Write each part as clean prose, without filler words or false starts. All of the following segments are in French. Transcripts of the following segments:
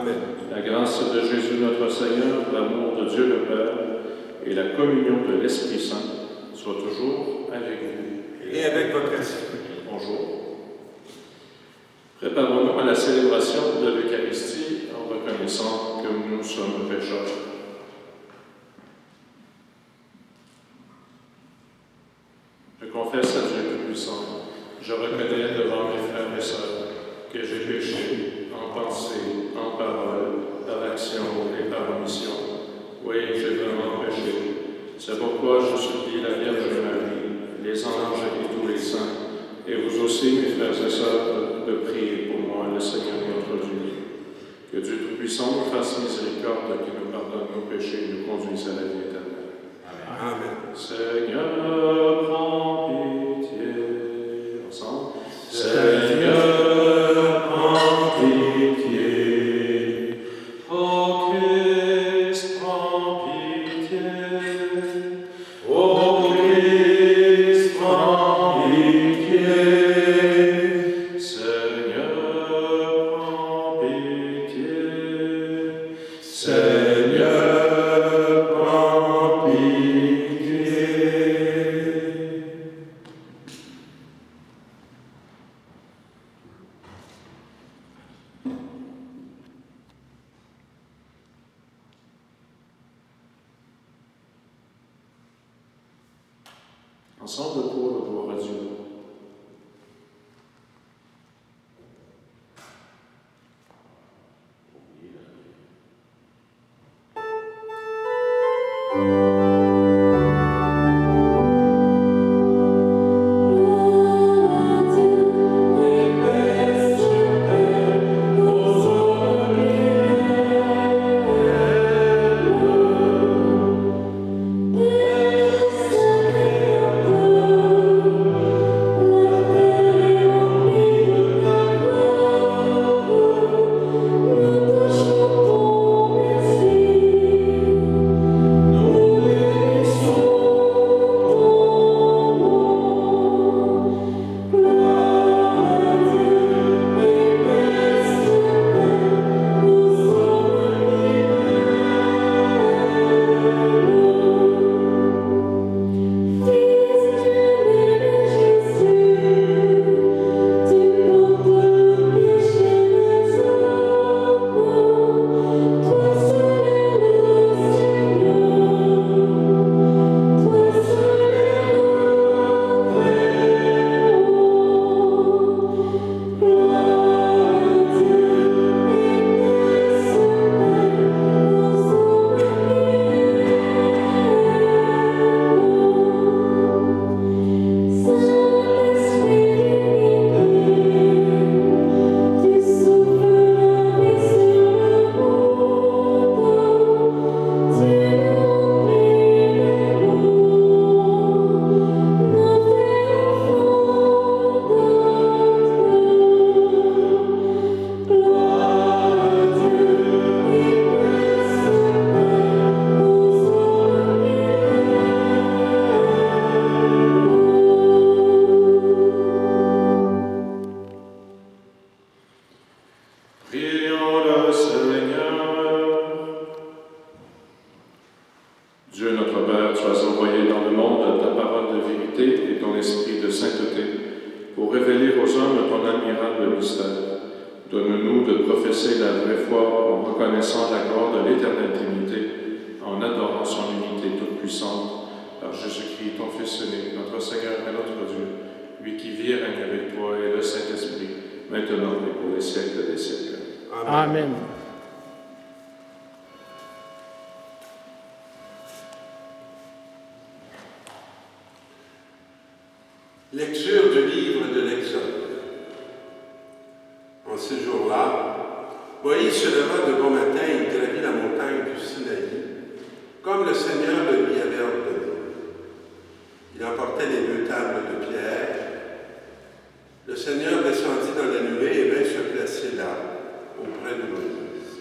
Amen. La grâce de Jésus notre Seigneur, l'amour de Dieu le Père et la communion de l'Esprit Saint soient toujours avec vous. Et avec votre esprit. Bonjour. Préparons-nous à la célébration de l'Eucharistie en reconnaissant que nous sommes pécheurs. Je confesse à Dieu Tout-Puissant, je reconnais devant mes frères et sœurs que j'ai péché en pensée, en parole, par action et par omission. Oui, j'ai vraiment péché. C'est pourquoi je supplie la Vierge Marie, les anges et tous les saints, et vous aussi, mes frères et sœurs, de prier pour moi, le Seigneur notre Dieu. Que Dieu Tout-Puissant nous fasse miséricorde, qu'il nous pardonne nos péchés et nous conduise à la vie éternelle. Amen. Seigneur, prends pitié. Ensemble. Seigneur, prends pitié. Ô Christ, prends pitié. Ô Christ, prends pitié. Seigneur, prends pitié. Seigneur, prends pitié. Ensemble pour le gloire à Dieu. Prions le Seigneur. Dieu notre Père, tu as envoyé dans le monde ta parole de vérité et ton esprit de sainteté pour révéler aux hommes ton admirable mystère. Donne-nous de professer la vraie foi en reconnaissant la gloire de l'éternelle Trinité, en adorant son unité toute puissante, par Jésus-Christ, ton Fils unique, notre Seigneur et notre Dieu, lui qui vit et règne avec toi et le Saint-Esprit, maintenant et pour les siècles des siècles. Amen. Lecture du livre de l'Exode. En ce jour-là, Moïse se leva de bon matin et gravit la montagne du Sinaï, comme le Seigneur le lui avait ordonné. Il emportait les 2 tables de pierre. Le Seigneur descendit dans la nuée et vint se placer là, auprès de Moïse.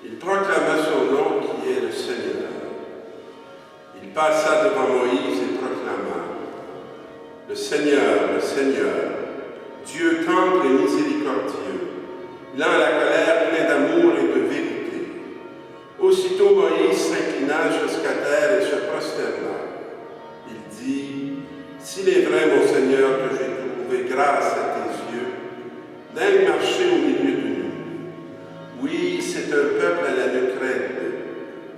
Il proclama son nom qui est le Seigneur. Il passa devant Moïse et proclama: le Seigneur, Dieu tendre et miséricordieux, lent à la colère, plein d'amour et de c'est un peuple à la nuque,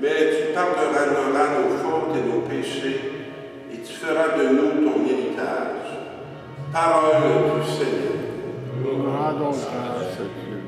mais tu pardonneras nos fautes et nos péchés, et tu feras de nous ton héritage. Parole du Seigneur. Nous rendons grâce à Dieu.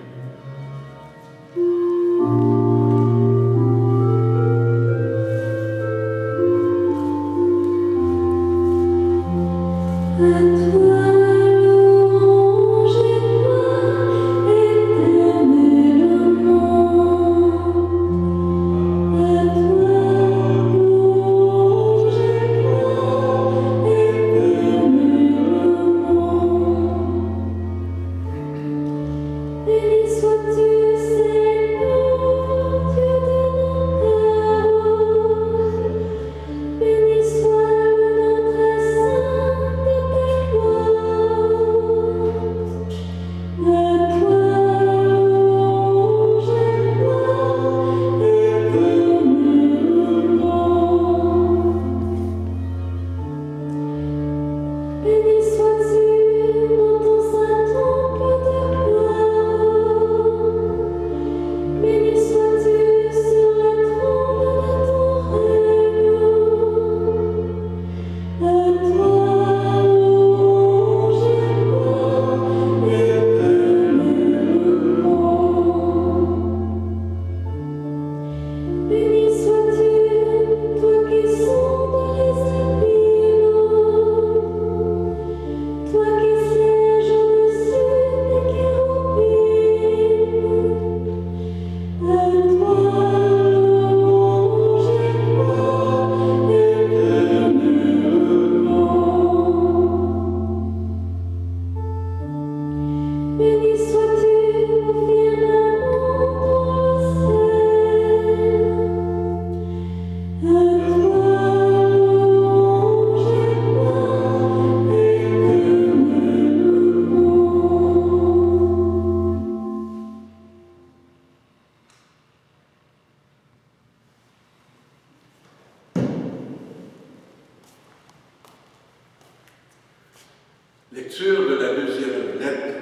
Lecture de la deuxième lettre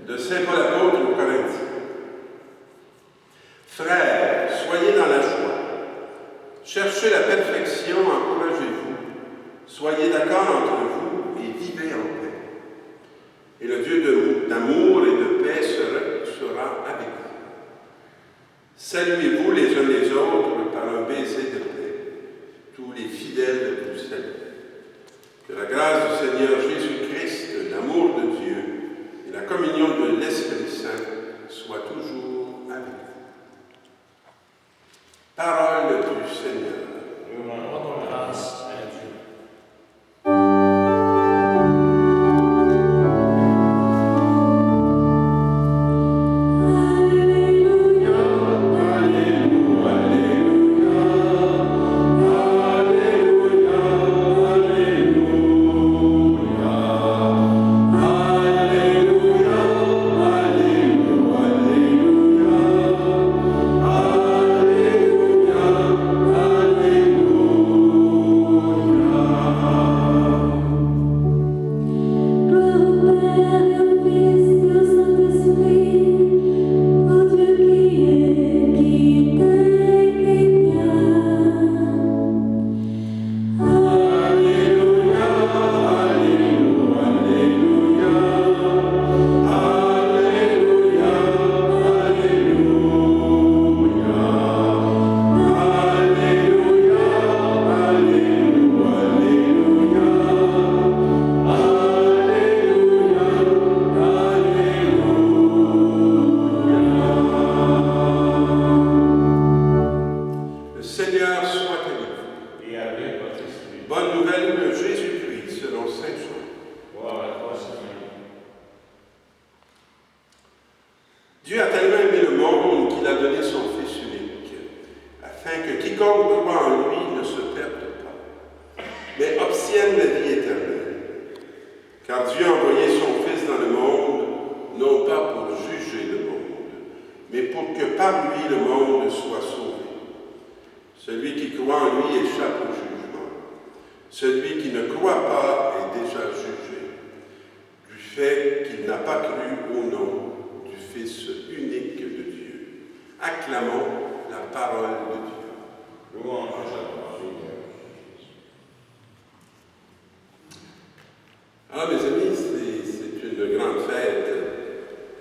de Saint Paul apôtre aux Corinthiens. Frères, soyez dans la joie. Cherchez la perfection, encouragez-vous. Soyez d'accord entre vous et vivez en paix. Et le Dieu d'amour et de paix sera avec vous. Saluez-vous les uns les autres par un baiser de paix. Tous les fidèles vous saluent. Que la grâce du Seigneur Jésus-Christ, l'amour de Dieu et la communion de l'Esprit Saint soient toujours avec vous. Parole du Seigneur. Nous rendons grâce à Dieu. Dieu a tellement aimé le monde qu'il a donné son Fils unique, afin que quiconque croit en lui ne se perde pas, mais obtienne la vie éternelle. Car Dieu a envoyé son Fils dans le monde, non pas pour juger le monde, mais pour que par lui le monde soit sauvé. Celui qui croit en lui échappe au jugement. Celui qui ne croit pas est déjà jugé, du fait qu'il n'a pas cru au nom du Fils unique de Dieu. Acclamons la parole de Dieu. Louange à toi, Seigneur. Alors, mes amis, c'est une grande fête,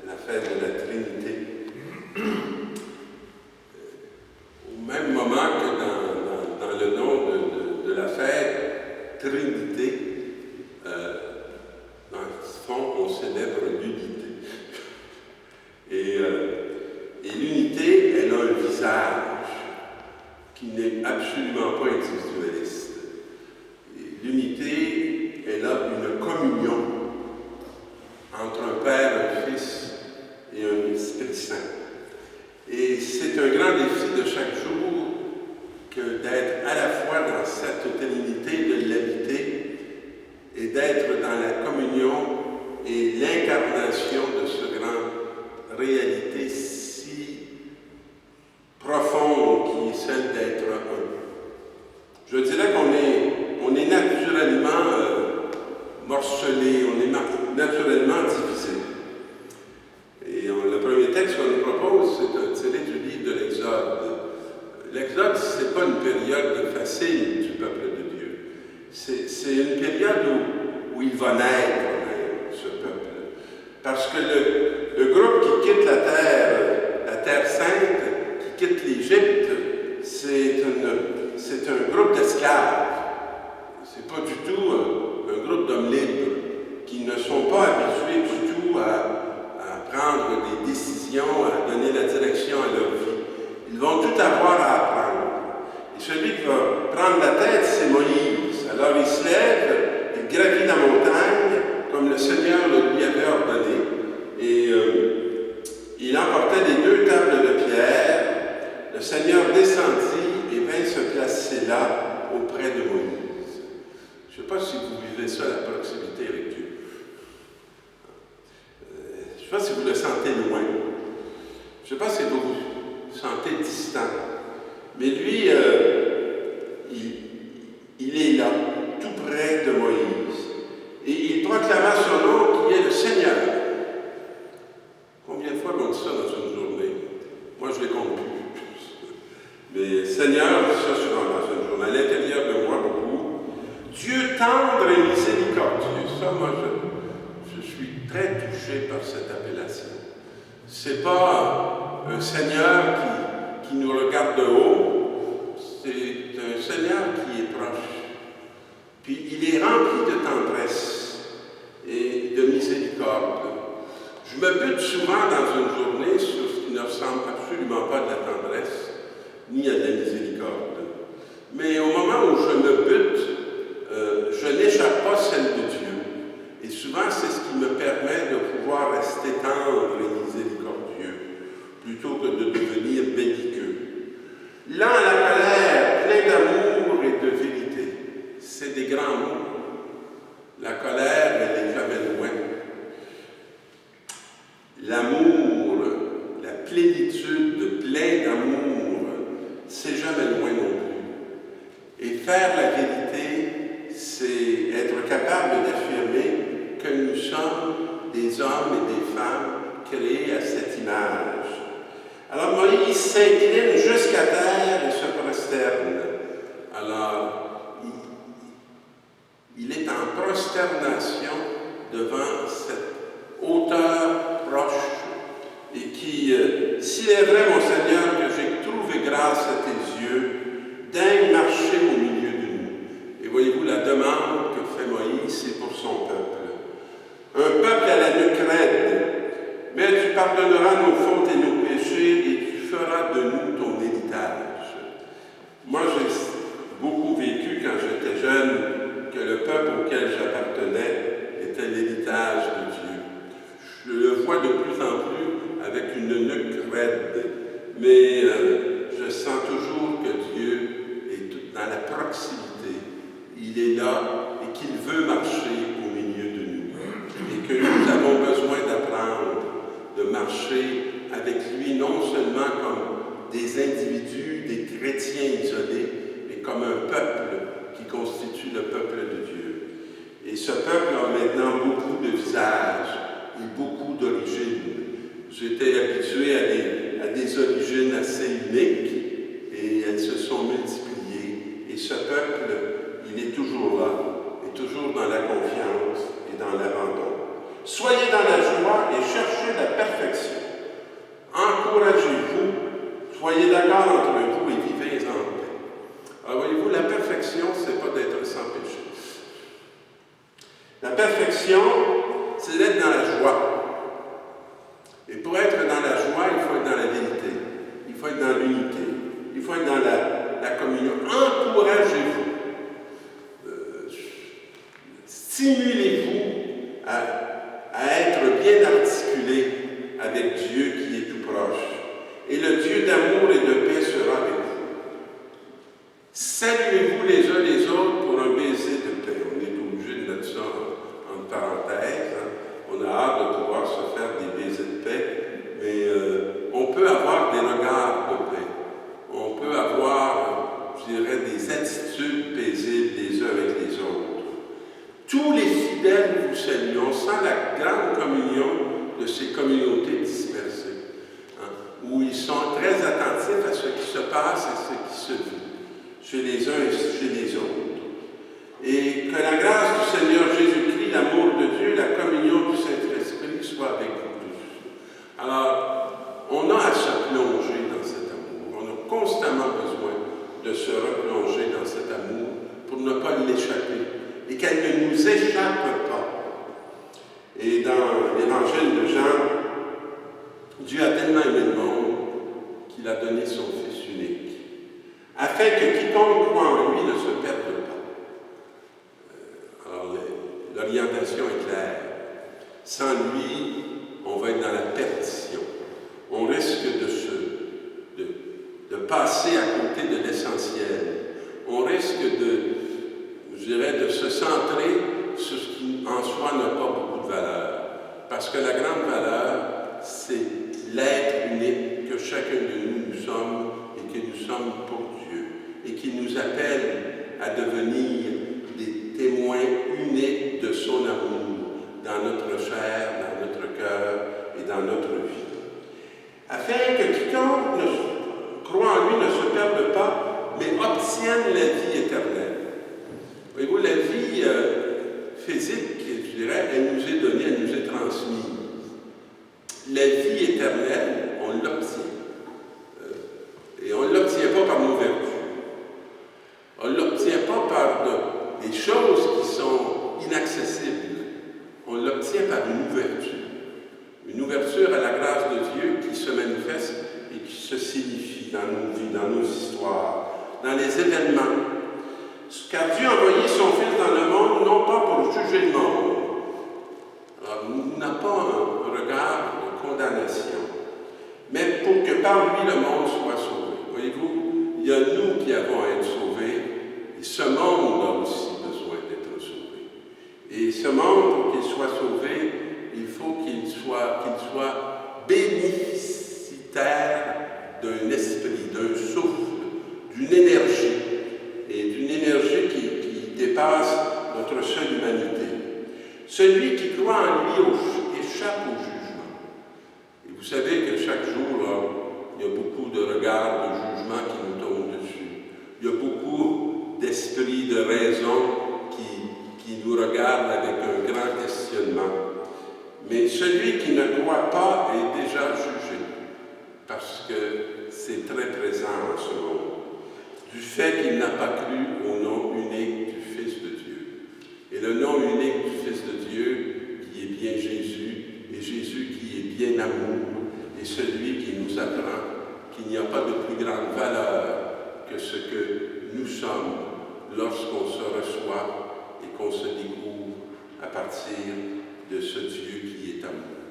la fête de la Trinité. Au même moment que dans le nom de la fête, Trinité, dans le fond, on célèbre l'unité. Et l'unité, elle a un visage qui n'est absolument pas individualiste. L'unité, elle a une communion entre un Père, un Fils et un Esprit Saint. Et c'est un grand défi de chaque jour que d'être à la fois dans cette trinité, de l'habiter, et d'être dans la communion et l'incarnation de ce grand réalité si profonde qui est celle d'être un. Je dirais qu'on est naturellement morcelé, on est naturellement divisé. Et le premier texte qu'on nous propose, c'est tiré du livre de l'Exode. L'Exode, ce n'est pas une période facile du peuple de Dieu. C'est une période où il va naître, même, ce peuple. Parce que le groupe qui quitte la Terre Sainte, qui quitte l'Égypte, c'est un groupe d'esclaves. C'est pas du tout un groupe d'hommes libres qui ne sont pas habitués du tout à prendre des décisions, à donner la direction à leur vie. Ils vont tout avoir à apprendre. Et celui qui va prendre la tête, c'est Moïse. Alors il se lève, il gravit la montagne, comme le Seigneur le lui avait ordonné. Et il emportait les 2 tables de pierre. Le Seigneur descendit et vint se placer là, auprès de Moïse. Je ne sais pas si vous vivez ça, la proximité avec Dieu. Je ne sais pas si vous le sentez loin. Je ne sais pas si vous vous sentez distant. Mais lui, il est là, tout près de Moïse. Et il proclama son nom qui est le Seigneur. Combien de fois on dit ça dans une journée? Moi, je ne les compte plus. Mais Seigneur, ça souvent dans une journée, à l'intérieur de moi beaucoup. Dieu tendre et miséricordieux. Ça, moi, je suis très touché par cette appellation. C'est pas un Seigneur qui nous regarde de haut, c'est un Seigneur qui est proche. Puis il est rempli de tendresse et de miséricorde. Je me bute souvent dans une journée sur ce qui ne ressemble absolument pas à de la tendresse, ni à de la miséricorde. Mais au moment où je me bute, je n'échappe pas celle de Dieu. Et souvent, c'est ce qui me permet de pouvoir rester tendre et miséricordieux, plutôt que de devenir belliqueux. Lent à la colère, plein d'amour et de vérité. C'est des grands mots. La colère, elle n'est jamais loin. L'amour, la plénitude, plein d'amour, c'est jamais loin non plus. Et faire la vérité, c'est être capable d'affirmer que nous sommes des hommes et des femmes créés à cette image. Alors Moïse s'incline jusqu'à terre et se prosterne. Alors, il est en prosternation devant cette hauteur proche et qui, s'il est vrai, mon Seigneur, que j'ai trouvé grâce à tes yeux, daigne marcher au milieu de nous. Et voyez-vous, la demande que fait Moïse, c'est pour son peuple. Un peuple à la nuque raide, mais tu pardonneras nos fautes et nos péchés et tu feras de nous ton héritage. Moi, j'ai beaucoup vécu quand j'étais jeune que le peuple auquel j'appartenais était l'héritage de Dieu. Je le vois de plus en plus avec une nuque raide, mais je sens toujours que Dieu est dans la proximité. Il est là et qu'il veut marcher au milieu de nous. Et que nous avons besoin d'apprendre de marcher avec lui, non seulement comme des individus, des chrétiens isolés, mais comme un peuple qui constitue le peuple de Dieu. Et ce peuple a maintenant beaucoup de visages et beaucoup d'origines. J'étais habitué à des origines Soyez d'accord entre vous et vivez en paix. Alors voyez-vous, la perfection, c'est pas d'être sans péché. La perfection, c'est d'être dans la joie. Et pour être dans la joie, il faut être dans la vérité. Il faut être dans l'unité. Il faut être dans la communion. Encouragez-vous. Stimulez-vous à être bien articulé avec Dieu qui est tout proche. Et le Dieu d'amour et de paix sera avec vous. Saluez-vous les uns les autres pour un baiser de paix. On est obligé de mettre ça en parenthèse. On a hâte de pouvoir se faire des baisers de paix, mais on peut avoir des regards de paix. On peut avoir, je dirais, des attitudes paisibles les uns avec les autres. Tous les fidèles vous saluent sans la grande communion de ces communautés dispersées, où ils sont très attentifs à ce qui se passe et ce qui se vit, chez les uns et chez les autres. Et que la grâce du Seigneur Jésus-Christ, l'amour de Dieu, la communion du Saint-Esprit soit avec vous tous. Alors, on a à se plonger dans cet amour. On a constamment besoin de se replonger dans cet amour pour ne pas l'échapper et qu'elle ne nous échappe pas. Et dans l'Évangile de Jean, Dieu a tellement aimé le monde qu'il a donné son Fils unique, afin que quiconque croit en lui ne se perde pas. Alors, l'orientation est claire. Sans lui, on va être dans la perdition. On risque de passer à côté de l'essentiel. On risque de se centrer sur ce qui en soi n'a pas beaucoup de valeur. Parce que la grande valeur, c'est l'être unique que chacun de nous sommes et que nous sommes pour Dieu. Et qui nous appelle à devenir des témoins uniques de son amour dans notre chair, dans notre cœur et dans notre vie. Afin que quiconque croit en lui ne se perde pas, mais obtienne la vie éternelle. Voyez-vous, la vie physique, je dirais, elle nous est donnée, elle nous est transmise. La vie éternelle, on l'obtient. Et on ne l'obtient pas par nos vertus. On ne l'obtient pas par des choses qui sont inaccessibles. On l'obtient par une ouverture. Une ouverture à la grâce de Dieu qui se manifeste et qui se signifie dans nos vies, dans nos histoires, dans les événements. Car Dieu a envoyé son Fils dans le monde, non pas pour juger le monde. Alors, il n'a pas un regard de condamnation, mais pour que par lui le monde soit sauvé. Voyez-vous, il y a nous qui avons à être sauvés, et ce monde a aussi besoin d'être sauvé. Et ce monde, pour qu'il soit sauvé, il faut qu'il soit bénéficiaire d'un esprit, d'un souffle, d'une énergie, et d'une énergie qui dépasse notre seule humanité. Celui qui croit en lui échappe au jugement. Et vous savez que chaque jour, là, il y a beaucoup de regards de jugement qui nous tombent dessus. Il y a beaucoup d'esprits de raison qui nous regardent avec un grand questionnement. Mais celui qui ne croit pas est déjà jugé, parce que c'est très présent en ce monde, du fait qu'il n'a pas cru au nom unique du Fils de Dieu. Et le nom unique du Fils de Dieu, qui est bien Jésus, et Jésus qui est bien amour, et celui qui nous apprend qu'il n'y a pas de plus grande valeur que ce que nous sommes lorsqu'on se reçoit et qu'on se découvre à partir de ce Dieu qui est amour.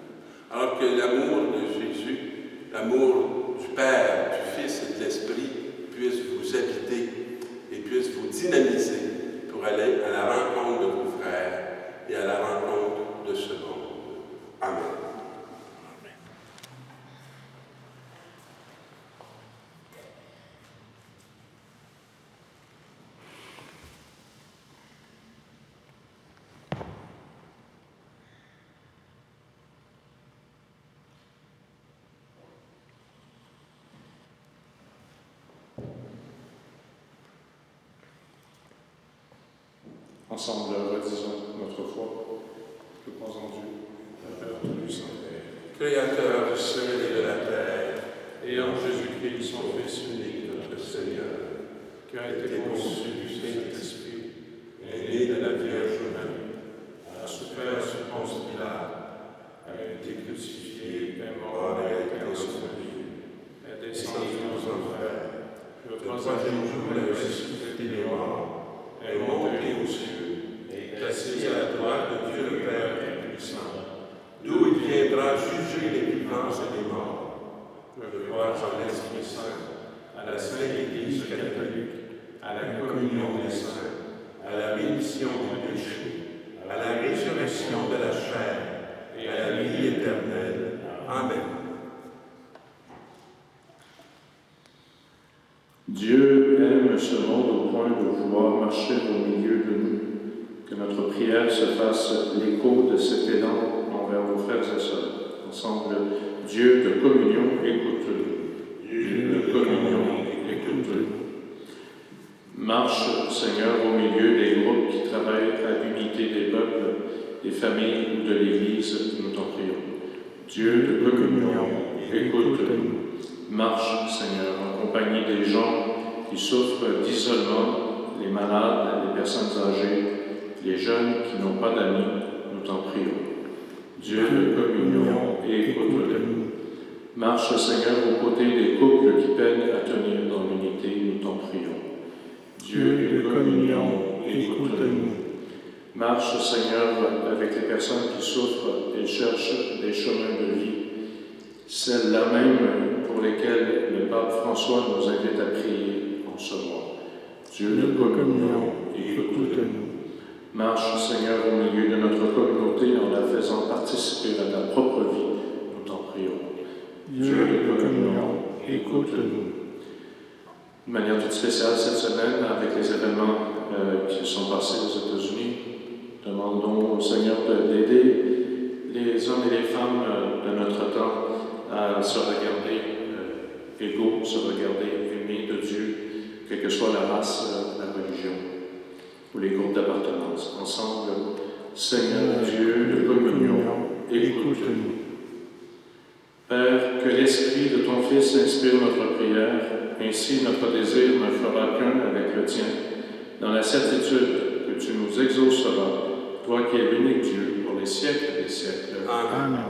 Alors que l'amour de Jésus, l'amour du Père, du Fils et de l'Esprit puisse vous habiter et puisse vous dynamiser pour aller à la rencontre de vos frères et à la rencontre de ce monde. Amen. Ensemble, redisons notre foi. Que crois en Dieu, le Père Tout-Puissant, Créateur du ciel et de la terre, et en Jésus-Christ, Jésus-Christ, son Fils unique, notre Seigneur, qui a été conçu du Saint-Esprit, est né de la Vierge Marie, a souffert sous Ponce Pilate, a été crucifié, est mort mort et et a a été été enseveli, est descendu descendu aux aux enfers. enfers. Le Le troisième jour, il est ressuscité ressuscité des des morts, morts, est monté aux cieux, et est assis à la droite de Dieu le Père Tout-Puissant, d'où il viendra juger les vivants et les morts. Je crois en l'Esprit Saint, à la Sainte Église catholique, à la communion des saints, à la rémission des péchés, à la résurrection de la chair et à la vie éternelle. Amen. Dieu aime ce monde au point de vouloir marcher au milieu de nous. Que notre prière se fasse l'écho de cet élan envers nos frères et sœurs. Ensemble, Dieu de communion, écoute-nous. Dieu de communion, écoute-nous. Marche, Seigneur, au milieu des groupes qui travaillent à l'unité des peuples, des familles ou de l'Église, nous t'en prions. Dieu de communion, écoute-nous. Marche, Seigneur, en compagnie des gens qui souffrent d'isolement, les malades, les personnes âgées, les jeunes qui n'ont pas d'amis, nous t'en prions. Dieu de communion, écoute-nous. Marche, Seigneur, aux côtés des couples qui peinent à tenir dans l'unité, nous t'en prions. Dieu de communion, écoute-nous. Marche, Seigneur, avec les personnes qui souffrent et cherchent des chemins de vie, celles-là même pour lesquelles le pape François nous invite à prier en ce mois. Dieu de communion, écoute-nous. Marche, Seigneur, au milieu de notre communauté en la faisant participer à ta propre vie, nous t'en prions. Dieu de communion, écoute-nous. De manière toute spéciale cette semaine, avec les événements qui se sont passés aux États-Unis, demandons au Seigneur d'aider les hommes et les femmes de notre temps à se regarder égaux, se regarder aimés de Dieu, quelle que soit la race, la religion ou les groupes d'appartenance. Ensemble, Seigneur Dieu de communion, écoute-nous. Père, que l'Esprit de ton Fils inspire notre prière, ainsi notre désir ne fera qu'un avec le tien, dans la certitude que tu nous exauceras, toi qui es l'unique Dieu pour les siècles des siècles. Amen.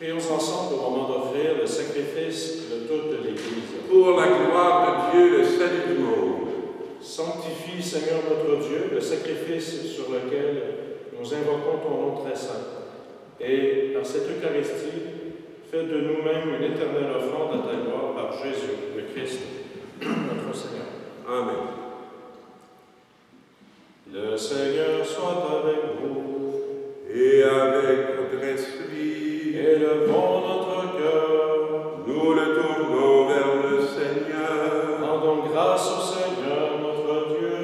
Prions ensemble au moment d'offrir le sacrifice de toute l'Église. Pour la gloire de Dieu, le salut du monde. Sanctifie, Seigneur notre Dieu, le sacrifice sur lequel nous invoquons ton nom très saint. Et par cette Eucharistie, fais de nous-mêmes une éternelle offrande à ta gloire par Jésus, le Christ, notre Seigneur. Amen. Le Seigneur soit avec vous. Et avec votre esprit, Élevons notre cœur. nous le tournons vers le Seigneur. Rendons grâce au Seigneur notre Dieu.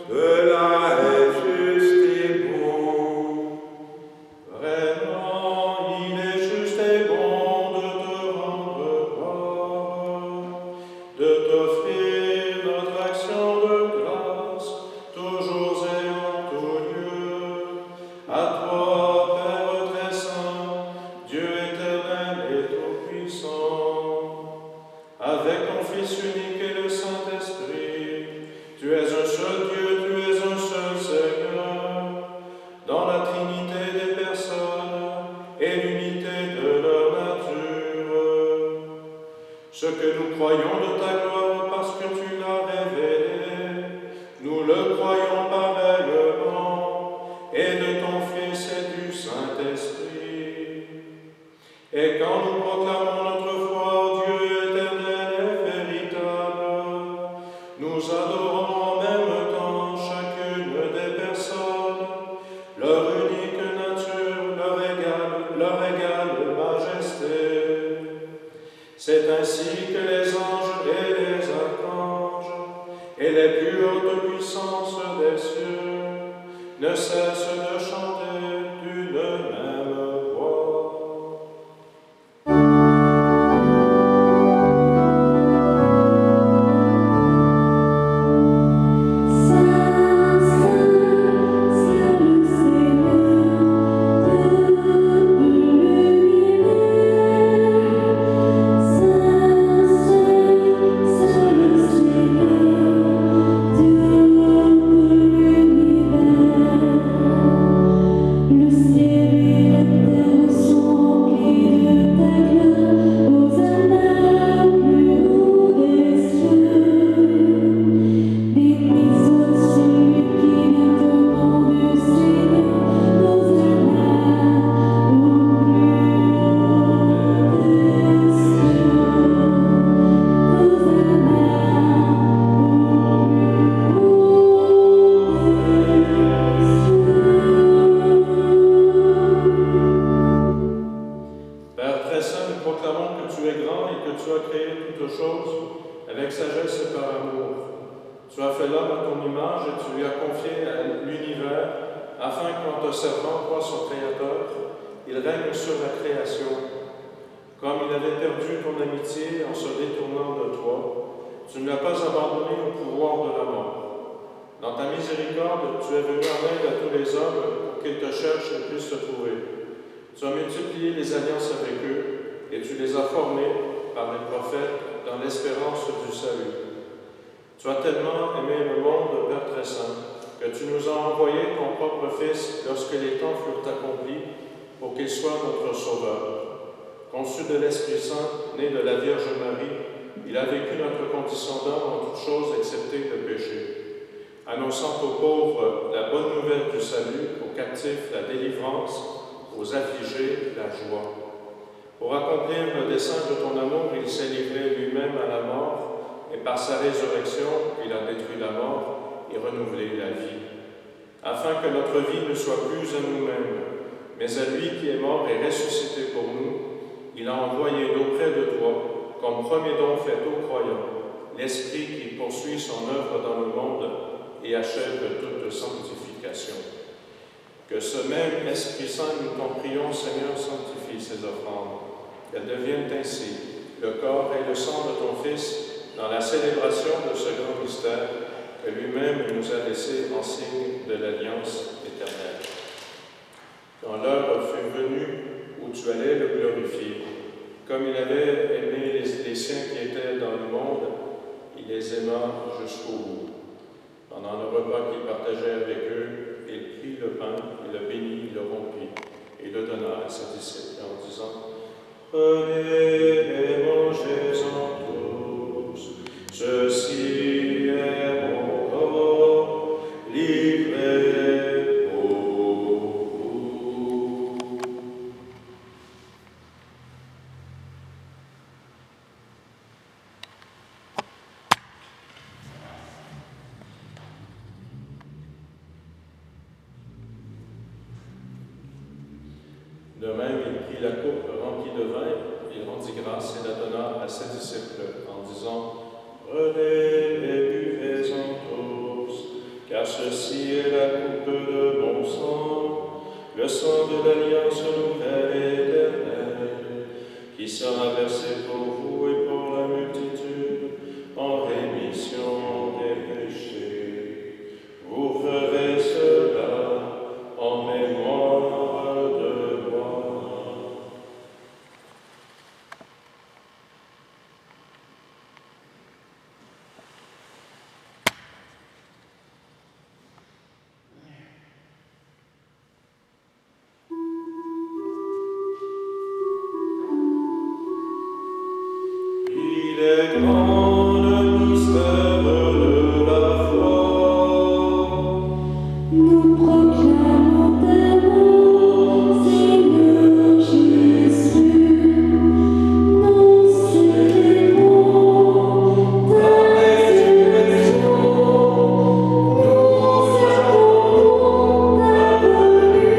Cela est juste et bon. Vraiment, il est juste et bon de te rendre gloire, de t'offrir notre action de grâce, toujours et en tout lieu. À toi, Père très saint, Dieu éternel et tout-puissant, avec ton Fils unique et le Saint-Esprit, tu es un seul Dieu, tu es un seul Seigneur, dans la Trinité des personnes et l'unité de leur nature. Ce que nous croyons de ta gloire parce que tu l'as révélé, nous le croyons pareillement, et de ton Fils et du Saint-Esprit. Et quand nous proclamons notre foi, Dieu éternel et véritable, nous adorons en même temps chacune des personnes, leur unique nature, leur égale majesté. C'est ainsi que les anges et les archanges et les plus hautes puissances des cieux ne cessent de chanter d'une même voix. Père très saint, nous proclamons que tu es grand et que tu as créé toutes choses avec sagesse et par amour. Tu as fait l'homme à ton image et tu lui as confié à l'univers afin qu'en te servant, toi son Créateur, il règne sur la création. Comme il avait perdu ton amitié en se détournant de toi, tu ne l'as pas abandonné au pouvoir de la mort. Dans ta miséricorde, tu es venu en aide à tous les hommes pour qu'ils te cherchent et puissent te trouver. Tu as multiplié les alliances avec eux et tu les as formés par les prophètes dans l'espérance du salut. Tu as tellement aimé le monde, Père très saint, que tu nous as envoyé ton propre Fils lorsque les temps furent accomplis pour qu'il soit notre Sauveur. Conçu de l'Esprit Saint, né de la Vierge Marie, il a vécu notre condition d'homme en toutes choses excepté le péché, annonçant aux pauvres la bonne nouvelle du salut, aux captifs la délivrance, aux affligés la joie. Pour accomplir le dessein de ton amour, il s'est livré lui-même à la mort, et par sa résurrection, il a détruit la mort et renouvelé la vie, afin que notre vie ne soit plus à nous-mêmes, mais à lui qui est mort et ressuscité pour nous. Il a envoyé d'auprès de toi, comme premier don fait aux croyants, l'Esprit qui poursuit son œuvre dans le monde et achève toute sanctification. Que ce même Esprit Saint, nous t'en prions, Seigneur, sanctifie ces offrandes, qu'elles deviennent ainsi le corps et le sang de ton Fils dans la célébration de ce grand mystère que lui-même nous a laissé en signe de l'alliance éternelle. Quand l'heure fut venue où tu allais le glorifier, comme il avait aimé les siens qui étaient dans le monde, il les aima jusqu'au bout. Pendant le repas qu'il partageait avec eux, il prit le pain, il le bénit, il le rompit, et le donna à ses disciples en disant : « Prenez et mangez-en tous, ceci est mon corps, livré pour vous. » De même, il prit la coupe remplie de vin, il rendit grâce et la donna à ses disciples en disant : « Prenez et buvez-en tous, car ceci est la coupe de mon sang, le sang de l'alliance nouvelle et éternelle, qui sera versé pour vous et pour la multitude en rémission des péchés. Vous ferez cela en mémoire de moi. Il est grand le mystère de la foi. Nous proclamons tes mots, Seigneur Jésus. Nous célébrons ta résurrection. Nous attendons ta venue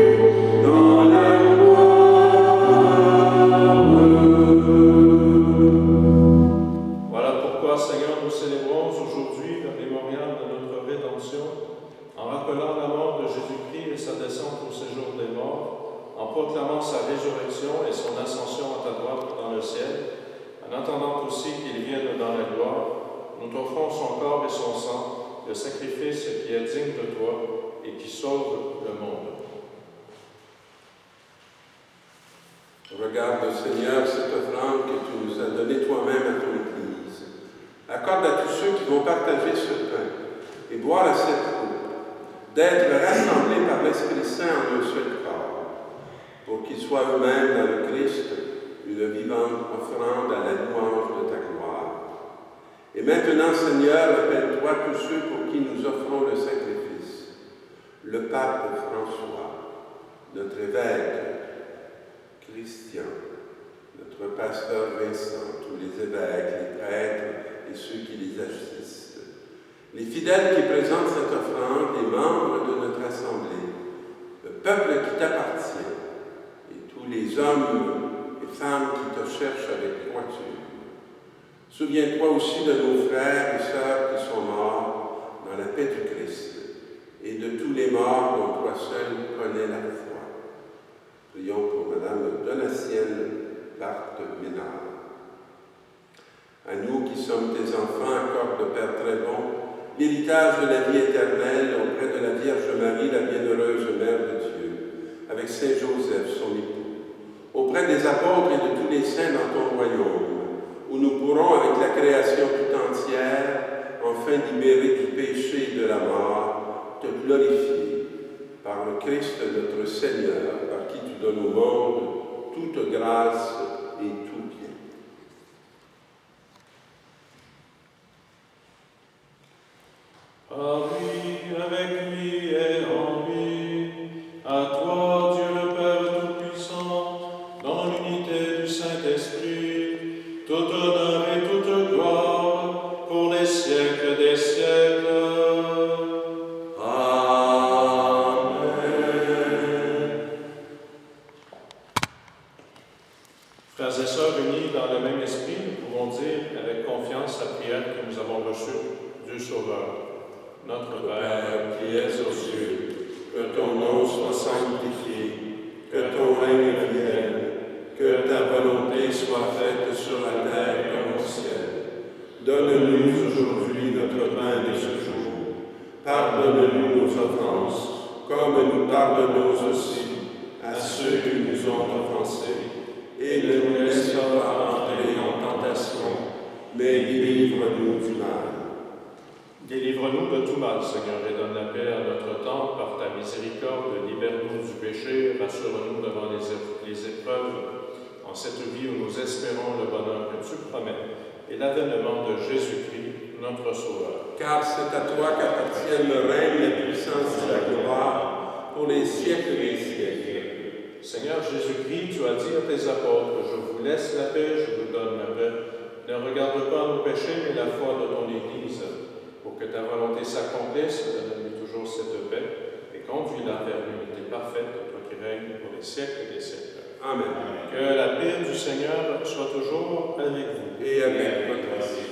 dans la Voilà pourquoi, Seigneur, nous célébrons aujourd'hui le mémorial de notre rédemption, en rappelant la mort de Jésus-Christ et sa descente au séjour des morts, en proclamant sa résurrection et son ascension à ta droite dans le ciel, en attendant aussi qu'il vienne dans la gloire. Nous t'offrons son corps et son sang, le sacrifice qui est digne de toi et qui sauve le monde. Regarde, Seigneur, cette offrande que tu nous as donnée toi-même à ton Église. Accorde à tous ceux qui vont partager ce pain et boire à cette coupe, d'être rassemblés par l'Esprit Saint en un seul corps, pour qu'ils soient eux-mêmes dans le Christ une vivante offrande à la louange de ta gloire. Et maintenant, Seigneur, rappelle-toi tous ceux pour qui nous offrons le sacrifice. Le pape François, notre évêque Christian, notre pasteur Vincent, tous les évêques, les prêtres et ceux qui les assistent, les fidèles qui présentent cette offrande, les membres de notre assemblée, le peuple qui t'appartient et tous les hommes et femmes qui te cherchent avec droiture. Souviens-toi aussi de nos frères et sœurs qui sont morts dans la paix du Christ et de tous les morts dont toi seul connais la foi. Prions pour Madame Donatienne Barthe Ménard. À nous qui sommes tes enfants, accorde, Père très bon, l'héritage de la vie éternelle auprès de la Vierge Marie, la bienheureuse Mère de Dieu, avec Saint Joseph, son époux, auprès des apôtres et de tous les saints dans ton royaume, où nous pourrons, avec la création tout entière, enfin libérés du péché et de la mort, te glorifier par le Christ notre Seigneur, par qui tu donnes au monde toute grâce et tout bien. Par lui, avec lui et en lui, à toi, Dieu le Père Tout-Puissant, dans l'unité du Saint-Esprit, tout honneur et toute gloire pour les siècles des siècles. Frères et sœurs unis dans le même esprit, nous pouvons dire avec confiance la prière que nous avons reçue du Sauveur. Notre Père, qui es aux cieux, que ton nom soit sanctifié, que ton règne vienne, que ta volonté soit faite sur la terre comme au ciel. Donne-nous aujourd'hui notre pain de ce jour. Pardonne-nous nos offenses, comme nous pardonnons aussi à ceux qui nous ont offensés. Et ne nous laisse pas entrer en tentation, mais délivre-nous du mal. Délivre-nous de tout mal, Seigneur, et donne la paix à notre temps. Par ta miséricorde, libère-nous du péché, rassure-nous devant les épreuves, en cette vie où nous espérons le bonheur que tu promets, et l'avènement de Jésus-Christ, notre Sauveur. Car c'est à toi qu'appartiennent le règne, la puissance et la gloire, pour les siècles des siècles. Seigneur Jésus-Christ, tu as dit à tes apôtres, je vous laisse la paix, je vous donne la paix. Ne regarde pas nos péchés, mais la foi de ton Église. Pour que ta volonté s'accomplisse, donne-lui toujours cette paix et conduis-la vers l'unité parfaite, toi qui règnes pour les siècles des siècles. Amen. Que la paix du Seigneur soit toujours avec vous. Et avec votre esprit.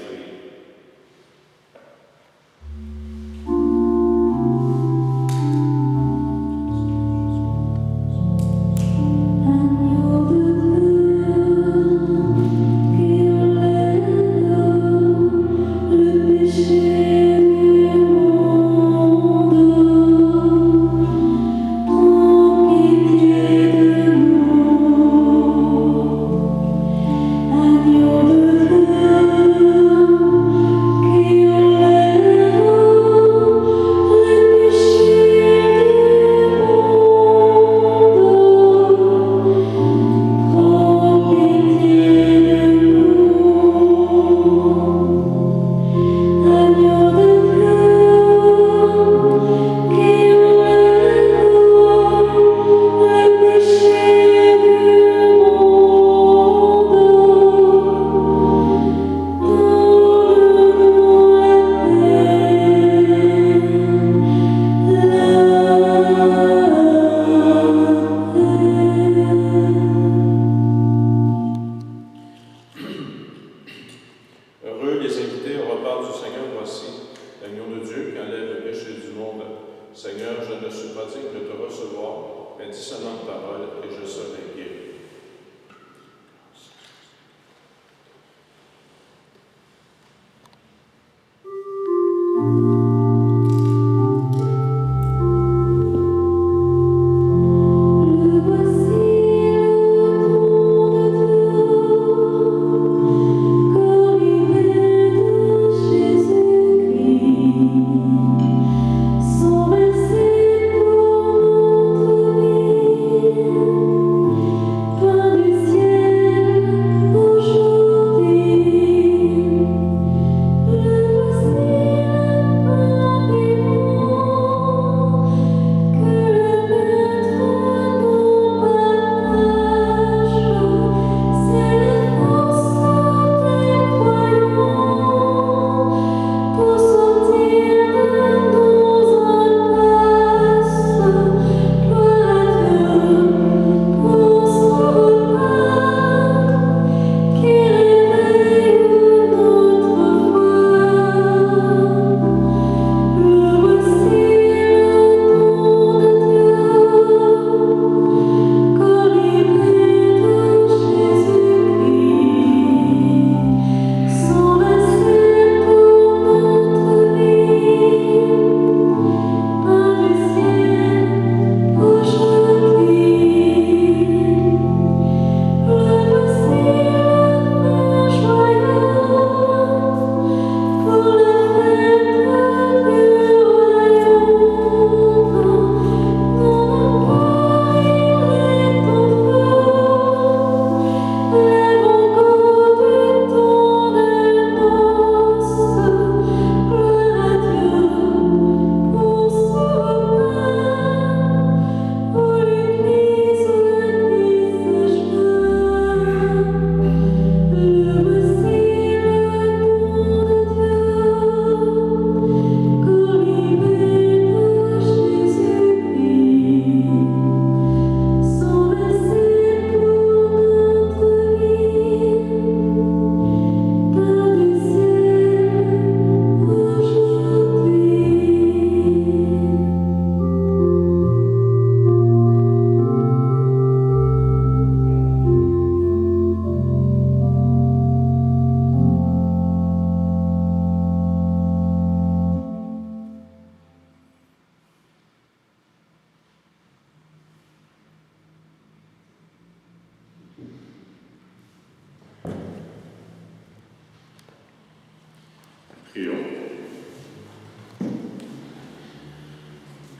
Prions.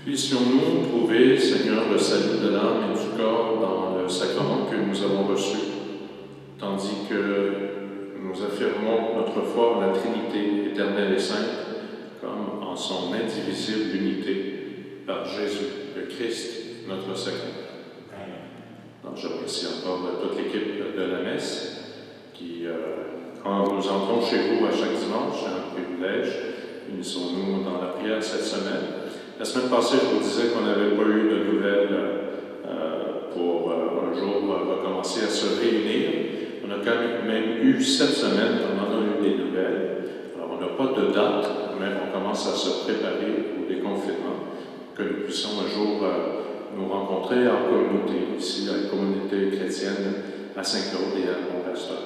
Puissions-nous trouver, Seigneur, le salut de l'âme et du corps dans le sacrement que nous avons reçu, tandis que nous affirmons notre foi en la Trinité éternelle et sainte, comme en son indivisible unité, par Jésus, le Christ, notre Seigneur. Donc, je remercie encore toute l'équipe de la messe qui, quand nous entrons chez vous à chaque dimanche, c'est un privilège. Unissons-nous dans la prière cette semaine. La semaine passée, je vous disais qu'on n'avait pas eu de nouvelles pour un jour recommencer à se réunir. On a quand même eu cette semaine, on en a eu des nouvelles. Alors, on n'a pas de date, mais on commence à se préparer au déconfinement, que nous puissions un jour nous rencontrer en communauté, ici, à la communauté chrétienne à Saint-Claude et à Mont-Pasteur.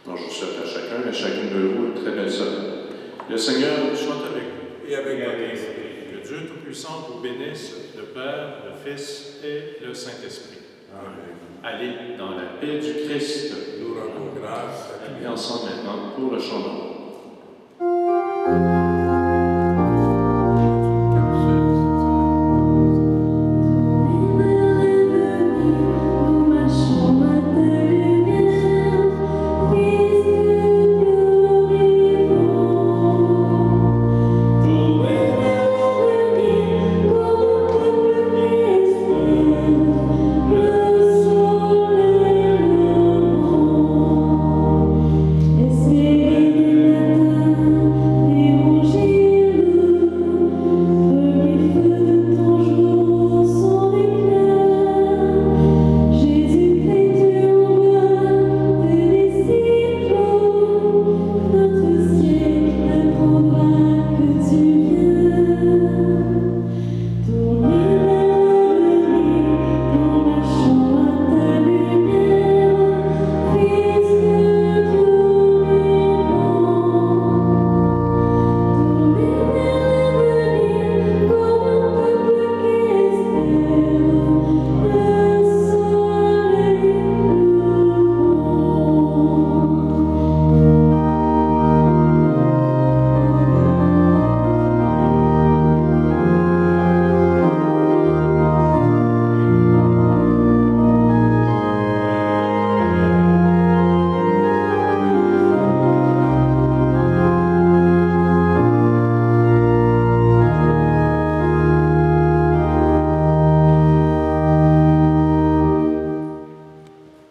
Donc, je vous souhaite à chacun et à chacune de vous une très belle semaine. Le Seigneur soit avec vous. Et avec votre esprit. Que Dieu Tout-Puissant vous bénisse, le Père, le Fils et le Saint-Esprit. Amen. Allez dans la paix du Christ. Nous rendons grâce à Dieu. Et ensemble maintenant pour le chant.